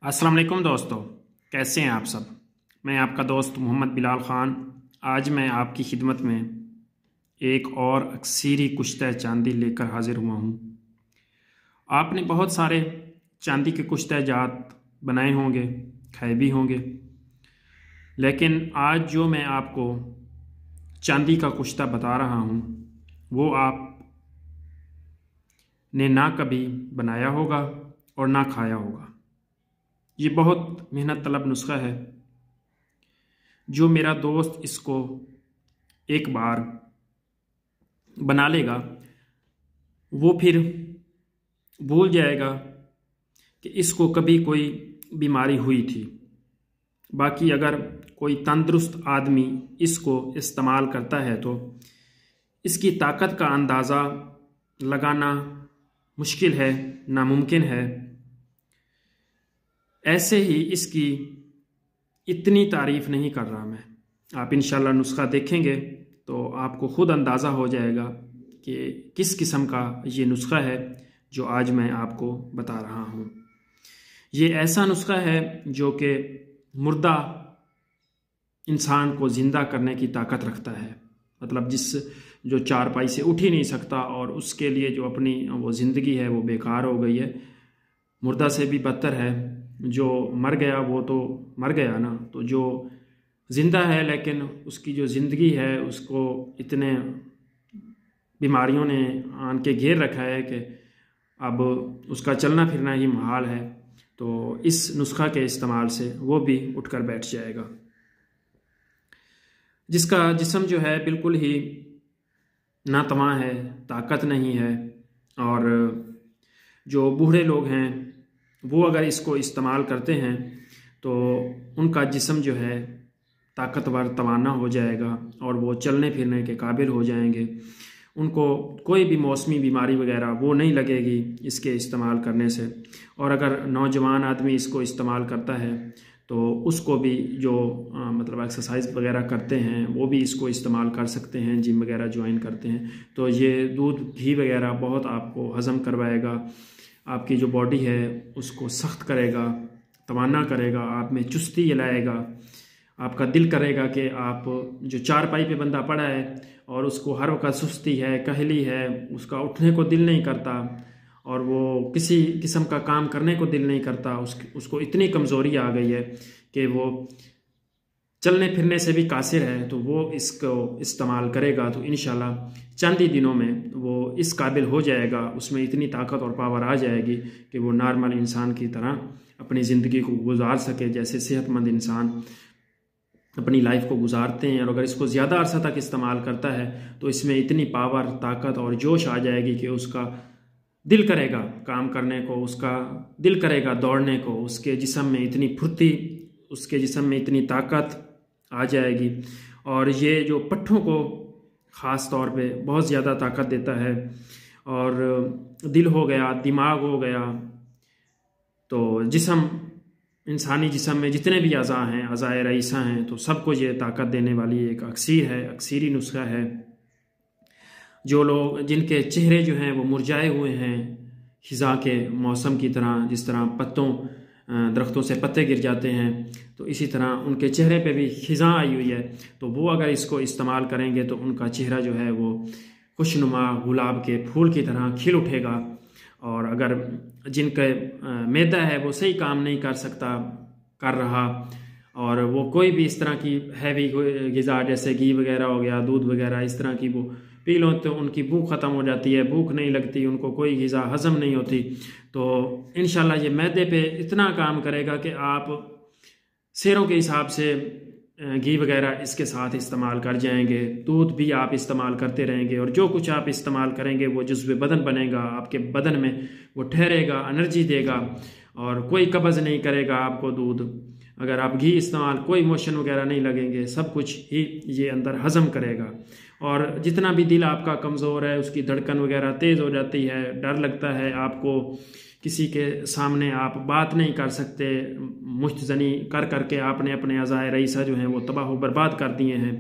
अस्सलाम वालेकुम दोस्तों, कैसे हैं आप सब। मैं आपका दोस्त मोहम्मद बिलाल ख़ान आज मैं आपकी खिदमत में एक और अक्सीरी कुश्ते चांदी लेकर हाजिर हुआ हूँ। आपने बहुत सारे चांदी के कुश्ते जात बनाए होंगे, खाए भी होंगे, लेकिन आज जो मैं आपको चांदी का कुश्ता बता रहा हूँ वो आपने ना कभी बनाया होगा और ना खाया होगा। ये बहुत मेहनत तलब नुस्खा है। जो मेरा दोस्त इसको एक बार बना लेगा वो फिर भूल जाएगा कि इसको कभी कोई बीमारी हुई थी। बाकी अगर कोई तंदुरुस्त आदमी इसको इस्तेमाल करता है तो इसकी ताकत का अंदाज़ा लगाना मुश्किल है, नामुमकिन है। ऐसे ही इसकी इतनी तारीफ़ नहीं कर रहा मैं। आप इंशाल्लाह नुस्खा देखेंगे तो आपको ख़ुद अंदाज़ा हो जाएगा कि किस किस्म का ये नुस्खा है जो आज मैं आपको बता रहा हूँ। ये ऐसा नुस्खा है जो कि मुर्दा इंसान को ज़िंदा करने की ताकत रखता है। मतलब जो चारपाई से उठ ही नहीं सकता और उसके लिए जो अपनी वो ज़िंदगी है वो बेकार हो गई है, मुर्दा से भी बदतर है। जो मर गया वो तो मर गया ना, तो जो ज़िंदा है लेकिन उसकी जो ज़िंदगी है उसको इतने बीमारियों ने आन के घेर रखा है कि अब उसका चलना फिरना ही मुहाल है। तो इस नुस्खा के इस्तेमाल से वो भी उठकर बैठ जाएगा। जिसका जिस्म जो है बिल्कुल ही नातवा है, ताकत नहीं है, और जो बूढ़े लोग हैं वो अगर इसको इस्तेमाल करते हैं तो उनका जिस्म जो है ताकतवर तवाना हो जाएगा और वो चलने फिरने के काबिल हो जाएंगे। उनको कोई भी मौसमी बीमारी वगैरह वो नहीं लगेगी इसके इस्तेमाल करने से। और अगर नौजवान आदमी इसको इस्तेमाल करता है तो उसको भी जो मतलब एक्सरसाइज वगैरह करते हैं वो भी इसको इस्तेमाल कर सकते हैं, जिम वगैरह ज्वाइन करते हैं। तो ये दूध घी वगैरह बहुत आपको हज़म करवाएगा, आपकी जो बॉडी है उसको सख्त करेगा, तवाना करेगा, आप में चुस्ती लाएगा। आपका दिल करेगा कि आप जो चारपाई पे बंदा पड़ा है और उसको हर वक्त सुस्ती है, कहली है, उसका उठने को दिल नहीं करता और वो किसी किस्म का काम करने को दिल नहीं करता, उसको इतनी कमज़ोरी आ गई है कि वो चलने फिरने से भी कासिर है, तो वो इसको इस्तेमाल करेगा तो इंशाल्लाह चंद ही दिनों में वो इस काबिल हो जाएगा, उसमें इतनी ताकत और पावर आ जाएगी कि वो नॉर्मल इंसान की तरह अपनी ज़िंदगी को गुजार सके, जैसे सेहतमंद इंसान अपनी लाइफ को गुजारते हैं। और अगर इसको ज़्यादा अरसा तक इस्तेमाल करता है तो इसमें इतनी पावर, ताकत और जोश आ जाएगी कि उसका दिल करेगा काम करने को, उसका दिल करेगा दौड़ने को, उसके जिस्म में इतनी फुर्ती, उसके जिस्म में इतनी ताकत आ जाएगी। और ये जो पट्ठों को ख़ास तौर पे बहुत ज़्यादा ताकत देता है। और दिल हो गया, दिमाग हो गया, तो जिस्म, इंसानी जिस्म में जितने भी अज़ा हैं, अज़ाए रईसा हैं, तो सबको ये ताकत देने वाली एक अक्सीर है, अक्सीरी नुस्खा है। जो लोग जिनके चेहरे जो हैं वो मुरझाए हुए हैं खिज़ा के मौसम की तरह, जिस तरह दरख्तों से पत्ते गिर जाते हैं तो इसी तरह उनके चेहरे पे भी खिज़ा आई हुई है, तो वो अगर इसको इस्तेमाल करेंगे तो उनका चेहरा जो है वो खुशनुमा गुलाब के फूल की तरह खिल उठेगा। और अगर जिनके मैदा है वो सही काम नहीं कर रहा और वो कोई भी इस तरह की हैवी ग़िज़ा जैसे घी वगैरह हो गया, दूध वगैरह इस तरह की वो पी लो तो उनकी भूख ख़त्म हो जाती है, भूख नहीं लगती, उनको कोई ग़िज़ा हज़म नहीं होती, तो इंशाल्लाह ये मैदे पे इतना काम करेगा कि आप शेरों के हिसाब से घी वगैरह इसके साथ इस्तेमाल कर जाएंगे। दूध भी आप इस्तेमाल करते रहेंगे और जो कुछ आप इस्तेमाल करेंगे वो जुज़्व बदन बनेगा, आपके बदन में वो ठहरेगा, एनर्जी देगा और कोई कब्ज़ नहीं करेगा आपको दूध। अगर आप घी इस्तेमाल, कोई मोशन वगैरह नहीं लगेंगे, सब कुछ ही ये अंदर हज़म करेगा। और जितना भी दिल आपका कमज़ोर है, उसकी धड़कन वगैरह तेज़ हो जाती है, डर लगता है आपको, किसी के सामने आप बात नहीं कर सकते, मुश्तज़नी कर करके आपने अपने अज़ाए रईसा जो हैं वो तबाह बर्बाद कर दिए हैं,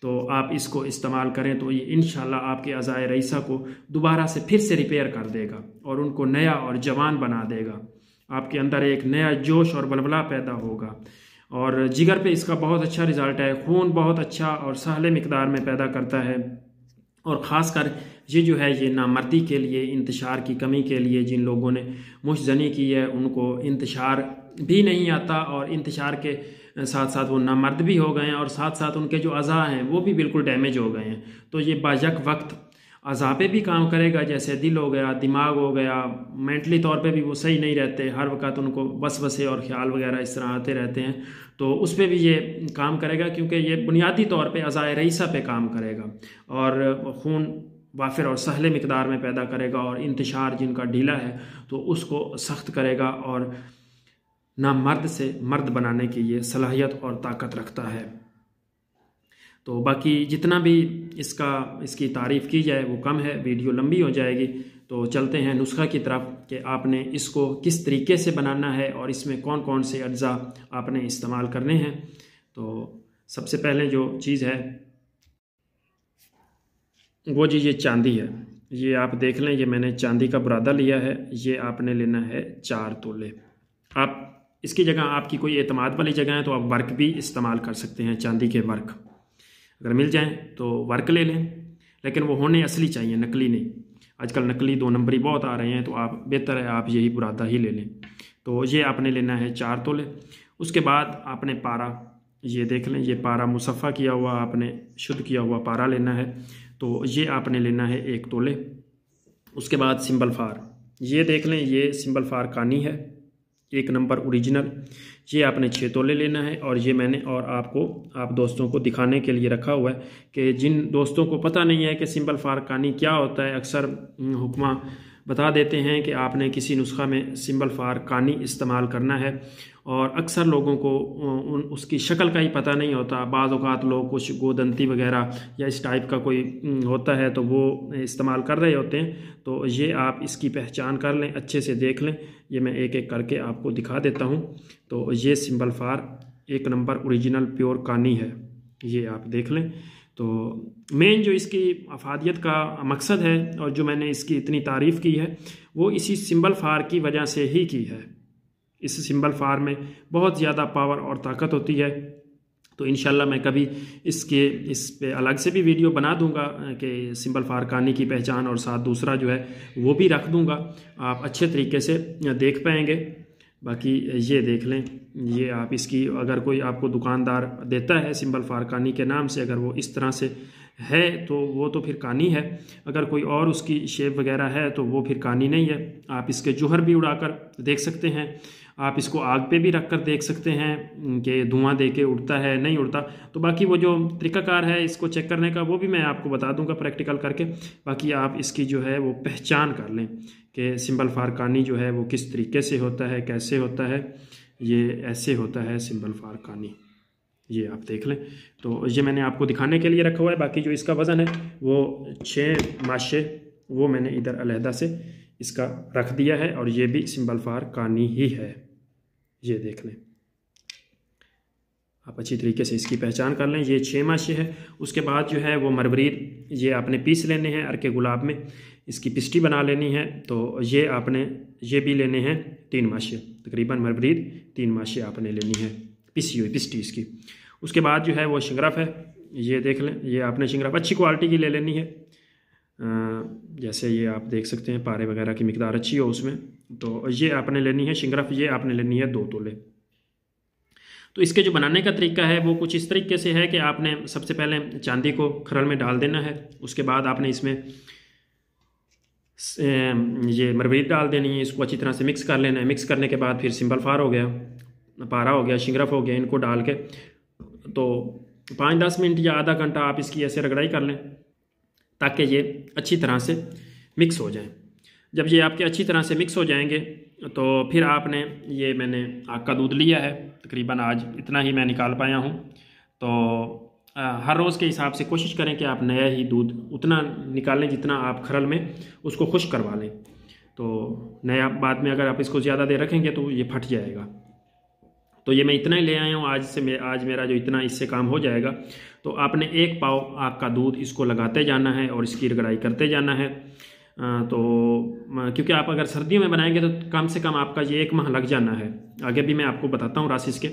तो आप इसको इस्तेमाल करें तो ये इंशाल्लाह आपके अज़ाए रईसा को दोबारा से फिर से रिपेयर कर देगा और उनको नया और जवान बना देगा। आपके अंदर एक नया जोश और बलबला पैदा होगा। और जिगर पे इसका बहुत अच्छा रिजल्ट है, खून बहुत अच्छा और सहले मिकदार में पैदा करता है। और ख़ासकर ये जो है ये नामर्दी के लिए, इंतशार की कमी के लिए, जिन लोगों ने मुशजनी की है उनको इंतशार भी नहीं आता और इंतशार के साथ साथ वो नामर्द भी हो गए हैं और साथ साथ उनके जो अज़ा हैं वो भी बिल्कुल डैमेज हो गए हैं। तो ये बायक वक्त अज़ा पे भी काम करेगा, जैसे दिल हो गया, दिमाग हो गया, मेंटली तौर पे भी वो सही नहीं रहते, हर वक्त उनको वसवसे और ख्याल वगैरह इस तरह आते रहते हैं, तो उस पर भी ये काम करेगा, क्योंकि ये बुनियादी तौर पे अज़ाए रईसा पे काम करेगा और खून वाफिर और सहले मिकदार में पैदा करेगा और इंतशार जिनका ढीला है तो उसको सख्त करेगा और नामर्द से मर्द बनाने की ये सलाहियत और ताकत रखता है। तो बाकी जितना भी इसकी तारीफ़ की जाए वो कम है, वीडियो लंबी हो जाएगी। तो चलते हैं नुस्खा की तरफ कि आपने इसको किस तरीके से बनाना है और इसमें कौन कौन से अज्जा आपने इस्तेमाल करने हैं। तो सबसे पहले जो चीज़ है वो जी ये चांदी है। ये आप देख लें, ये मैंने चांदी का बुरादा लिया है। ये आपने लेना है 4 तोले। आप इसकी जगह, आपकी कोई एतमाद वाली जगह है तो आप वर्क भी इस्तेमाल कर सकते हैं, चांदी के वर्क अगर मिल जाएं तो वर्क ले लें, लेकिन वो होने असली चाहिए, नकली नहीं। आजकल नकली 2 नंबरी बहुत आ रहे हैं, तो आप बेहतर है आप यही बुरादा ही ले लें। तो ये आपने लेना है 4 तोले। उसके बाद आपने पारा, ये देख लें, ये पारा मुसफ़ा किया हुआ, आपने शुद्ध किया हुआ पारा लेना है। तो ये आपने लेना है 1 तोले। उसके बाद सिंबल फार, ये देख लें, ये सिंबल फार कानी है 1 नंबर ओरिजिनल, ये आपने 6 तोले लेना है। और ये मैंने और आप दोस्तों को दिखाने के लिए रखा हुआ है कि जिन दोस्तों को पता नहीं है कि सिंबल फार कानी क्या होता है, अक्सर हुक्मा बता देते हैं कि आपने किसी नुस्खा में सिंबल फार कानी इस्तेमाल करना है, और अक्सर लोगों को उसकी शक्ल का ही पता नहीं होता। बाज़ औक़ात लोग कुछ गोदंती वगैरह या इस टाइप का कोई होता है तो वो इस्तेमाल कर रहे होते हैं। तो ये आप इसकी पहचान कर लें, अच्छे से देख लें। ये मैं एक एक करके आपको दिखा देता हूँ। तो ये सिंबल फार 1 नंबर ओरिजिनल प्योर कानी है, ये आप देख लें। तो मेन जो इसकी अफादियत का मकसद है और जो मैंने इसकी इतनी तारीफ़ की है वो इसी सिंबल फार की वजह से ही की है। इस सिंबल फार में बहुत ज़्यादा पावर और ताकत होती है। तो इंशाल्लाह मैं कभी इस पे अलग से भी वीडियो बना दूंगा कि सिंबल फार कानी की पहचान, और साथ दूसरा जो है वो भी रख दूंगा, आप अच्छे तरीके से देख पाएंगे। बाकी ये देख लें, ये आप इसकी अगर कोई आपको दुकानदार देता है सिंबल फार कानी के नाम से, अगर वो इस तरह से है तो वो तो फिर कानी है, अगर कोई और उसकी शेप वगैरह है तो वो फिर कानी नहीं है। आप इसके जोहर भी उड़ाकर देख सकते हैं, आप इसको आग पे भी रख कर देख सकते हैं कि धुआं दे के उड़ता है नहीं उड़ता। तो बाकी वो जो तरीक़ाकार है इसको चेक करने का वो भी मैं आपको बता दूंगा प्रैक्टिकल करके। बाकी आप इसकी जो है वो पहचान कर लें कि सिंबल फार कानी जो है वो किस तरीके से होता है, कैसे होता है। ये ऐसे होता है सिंबल फार कानी, ये आप देख लें। तो ये मैंने आपको दिखाने के लिए रखा हुआ है। बाकी जो इसका वज़न है वो 6 माशे वो मैंने इधर अलहदा से इसका रख दिया है, और ये भी सिंबल फार कानी ही है, ये देख लें। आप अच्छी तरीके से इसकी पहचान कर लें। ये 6 माशे है। उसके बाद जो है वो मरवरीद, ये आपने पीस लेने हैं अरके गुलाब में, इसकी पिस्टी बना लेनी है। तो ये आपने ये भी लेने हैं 3 माशे, तकरीबन मरवरीद 3 माशे आपने लेनी है पिसी हुई पिस्टी इसकी। उसके बाद जो है वो शिंगरफ है, ये देख लें, ये आपने शिंगरफ अच्छी क्वालिटी की ले लेनी है। जैसे ये आप देख सकते हैं पारे वगैरह की मिकदार अच्छी हो उसमें। तो ये आपने लेनी है शिंगरफ, ये आपने लेनी है 2 तोले। तो इसके जो बनाने का तरीका है वो कुछ इस तरीके से है कि आपने सबसे पहले चांदी को खरल में डाल देना है। उसके बाद आपने इसमें ये मरवरीद डाल देनी है, इसको अच्छी तरह से मिक्स कर लेना है। मिक्स करने के बाद फिर सिंबल फार हो गया, पारा हो गया, शिंगरफ हो गया, इनको डाल के तो 5-10 मिनट या आधा घंटा आप इसकी ऐसे रगड़ाई कर लें ताकि ये अच्छी तरह से मिक्स हो जाए। जब ये आपके अच्छी तरह से मिक्स हो जाएंगे तो फिर आपने, ये मैंने आग का दूध लिया है, तकरीबन आज इतना ही मैं निकाल पाया हूँ। तो हर रोज़ के हिसाब से कोशिश करें कि आप नया ही दूध उतना निकालें जितना आप खरल में उसको खुश्क करवा लें। तो नया बाद में अगर आप इसको ज़्यादा देर रखेंगे तो ये फट जाएगा। तो ये मैं इतना ही ले आया हूँ आज मेरा जो इतना इससे काम हो जाएगा। तो आपने 1 पाव आग का दूध इसको लगाते जाना है और इसकी रगड़ाई करते जाना है। तो क्योंकि आप अगर सर्दियों में बनाएंगे तो कम से कम आपका ये 1 माह लग जाना है। आगे भी मैं आपको बताता हूँ राशि के।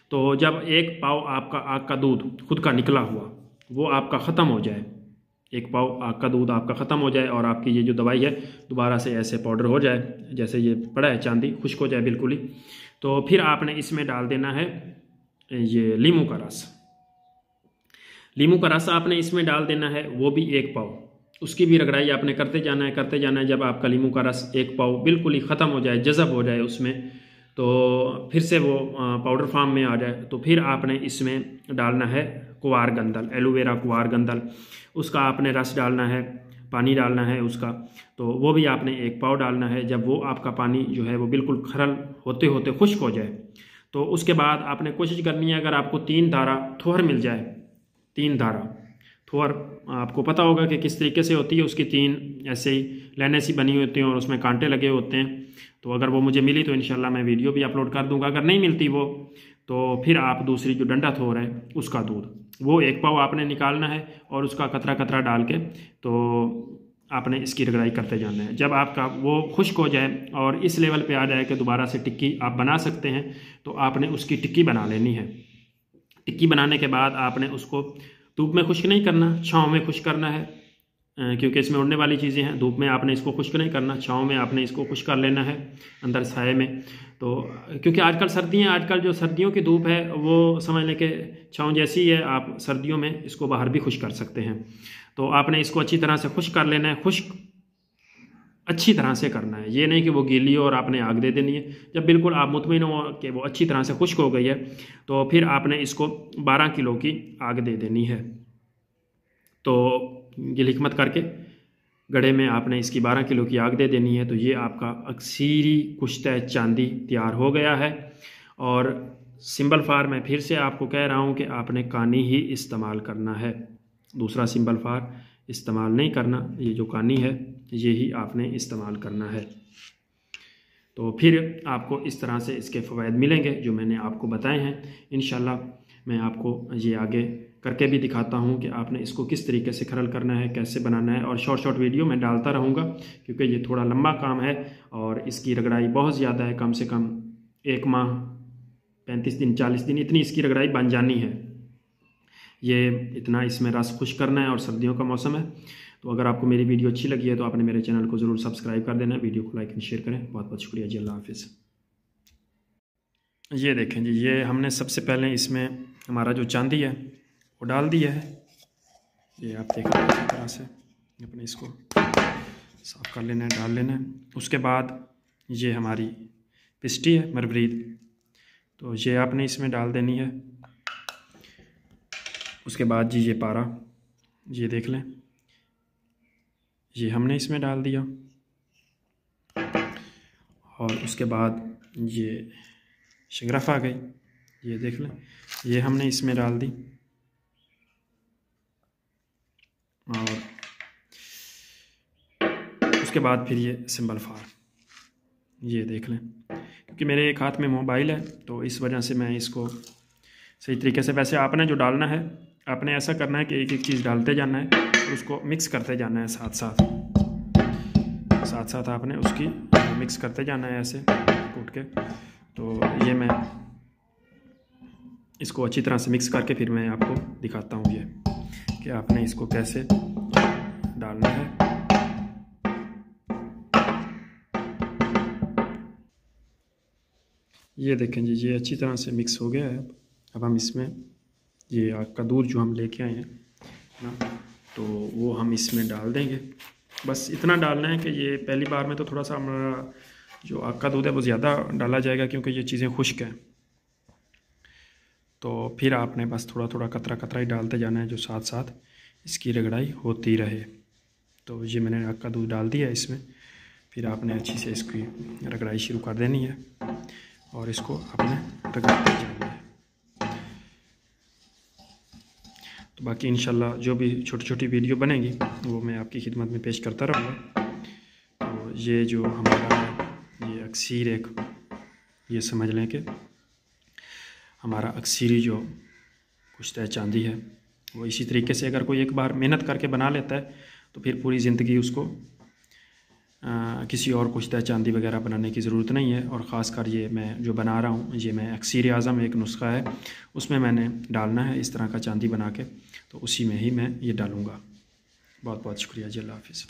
तो जब 1 पाव आपका आग का दूध खुद का निकला हुआ वो आपका ख़त्म हो जाए, 1 पाव आग का दूध आपका ख़त्म हो जाए और आपकी ये जो दवाई है दोबारा से ऐसे पाउडर हो जाए, जैसे ये पड़ा है चांदी, खुश्क हो जाए बिल्कुल ही, तो फिर आपने इसमें डाल देना है ये लीमू का रस। लीमू का रस आपने इसमें डाल देना है, वो भी 1 पाव। उसकी भी रगड़ाई आपने करते जाना है, करते जाना है। जब आपका लीमू का रस 1 पाव बिल्कुल ही ख़त्म हो जाए, जज़ब हो जाए उसमें, तो फिर से वो पाउडर फॉर्म में आ जाए, तो फिर आपने इसमें डालना है कुवार गंदल, एलोवेरा कुवार गंदल, उसका आपने रस डालना है, पानी डालना है उसका, तो वो भी आपने 1 पाव डालना है। जब वो आपका पानी जो है वो बिल्कुल खरल होते होते खुश्क हो जाए, तो उसके बाद आपने कोशिश करनी है, अगर आपको 3 धारा थोहर मिल जाए, 3 धारा थोहर आपको पता होगा कि किस तरीके से होती है, उसकी 3 ऐसे ही लाइनें सी बनी होती हैं और उसमें कांटे लगे होते हैं। तो अगर वो मुझे मिली तो इंशाल्लाह मैं वीडियो भी अपलोड कर दूंगा। अगर नहीं मिलती वो, तो फिर आप दूसरी जो डंडा थोर है उसका दूध, वो 1 पाव आपने निकालना है और उसका कतरा कतरा डाल के तो आपने इसकी रगड़ाई करते जाना है। जब आपका वो खुश्क हो जाए और इस लेवल पे आ जाए कि दोबारा से टिक्की आप बना सकते हैं, तो आपने उसकी टिक्की बना लेनी है। टिक्की बनाने के बाद आपने उसको धूप में खुश्क नहीं करना, छाँव में खुश्क करना है, क्योंकि इसमें उड़ने वाली चीज़ें हैं। धूप में आपने इसको खुश्क नहीं करना, छाँव में आपने इसको खुश्क कर लेना है, अंदर साए में। तो क्योंकि आजकल सर्दियाँ, आजकल जो सर्दियों की धूप है वो समझ लें कि छाँव जैसी है, आप सर्दियों में इसको बाहर भी खुश्क कर सकते हैं। तो आपने इसको अच्छी तरह से खुश्क कर लेना है, खुश्क अच्छी तरह से करना है, ये नहीं कि वो गीली हो और आपने आग दे देनी है। जब बिल्कुल आप मुतमिन हो कि वो अच्छी तरह से खुश्क हो गई है, तो फिर आपने इसको 12 किलो की आग दे देनी है। तो ये हिकमत करके गड्ढे में आपने इसकी 12 किलो की आग दे देनी है। तो ये आपका अक्सीरी कुश्ते चांदी तैयार हो गया है। और सिंबल फार मैं फिर से आपको कह रहा हूँ कि आपने कानी ही इस्तेमाल करना है, दूसरा सिंबल फार इस्तेमाल नहीं करना। ये जो कानी है ये ही आपने इस्तेमाल करना है। तो फिर आपको इस तरह से इसके फ़वाइद मिलेंगे जो मैंने आपको बताए हैं। इंशाल्लाह मैं आपको ये आगे करके भी दिखाता हूँ कि आपने इसको किस तरीके से खरल करना है, कैसे बनाना है। और शॉर्ट वीडियो मैं डालता रहूँगा क्योंकि ये थोड़ा लंबा काम है और इसकी रगड़ाई बहुत ज़्यादा है। कम से कम 1 माह 35 दिन 40 दिन इतनी इसकी रगड़ाई बन जानी है। ये इतना इसमें रस खुश करना है और सर्दियों का मौसम है। तो अगर आपको मेरी वीडियो अच्छी लगी है तो आपने मेरे चैनल को ज़रूर सब्सक्राइब कर देना, वीडियो को लाइक एंड शेयर करें। बहुत बहुत शुक्रिया जी, अल्लाह हाफिज़। ये देखें जी, ये हमने सबसे पहले इसमें हमारा जो चांदी है वो डाल दिया है। ये आप देख रहे हैं इस तरह से अपने इसको साफ़ कर लेना है, डाल लेना है। उसके बाद ये हमारी पिस्टी है मरबरीद, तो ये आपने इसमें डाल देनी है। उसके बाद जी ये पारा, ये देख लें, ये हमने इसमें डाल दिया। और उसके बाद ये शगरफ आ गई, ये देख लें, ये हमने इसमें डाल दी। और उसके बाद फिर ये सिंबल फार, ये देख लें। क्योंकि मेरे एक हाथ में मोबाइल है तो इस वजह से मैं इसको सही तरीके से, वैसे आपने जो डालना है आपने ऐसा करना है कि एक एक चीज़ डालते जाना है और उसको मिक्स करते जाना है, साथ साथ आपने उसकी मिक्स करते जाना है ऐसे कूट के। तो ये मैं इसको अच्छी तरह से मिक्स करके फिर मैं आपको दिखाता हूँ ये कि आपने इसको कैसे डालना है। ये देखें जी, ये अच्छी तरह से मिक्स हो गया है। अब हम इसमें ये आग का दूध जो हम लेके आए हैं ना, तो वो हम इसमें डाल देंगे। बस इतना डालना है कि ये पहली बार में तो थोड़ा सा हमारा जो आग का दूध है वो ज़्यादा डाला जाएगा क्योंकि ये चीज़ें खुश्क हैं। तो फिर आपने बस थोड़ा थोड़ा कतरा कतरा ही डालते जाना है जो साथ साथ इसकी रगड़ाई होती रहे। तो ये मैंने आग का दूध डाल दिया इसमें, फिर आपने अच्छी से इसकी रगड़ाई शुरू कर देनी है और इसको आपने रगड़ते जाना है। तो बाकी इंशाल्लाह जो भी छोटी छोटी वीडियो बनेगी वो मैं आपकी खिदमत में पेश करता रहूँगा। तो ये जो हमारा है ये अक्सीर एक, ये समझ लें कि हमारा अक्सीरी जो कुश्ता चांदी है वो इसी तरीके से अगर कोई एक बार मेहनत करके बना लेता है तो फिर पूरी ज़िंदगी उसको किसी और कुश्ता चांदी वगैरह बनाने की ज़रूरत नहीं है। और ख़ासकर ये मैं जो बना रहा हूँ, ये मैं अक्सीर आज़म एक नुस्ख़ा है, उसमें मैंने डालना है इस तरह का चांदी बना के, तो उसी में ही मैं ये डालूँगा। बहुत बहुत शुक्रिया जी, अल्लाह हाफ़िज़।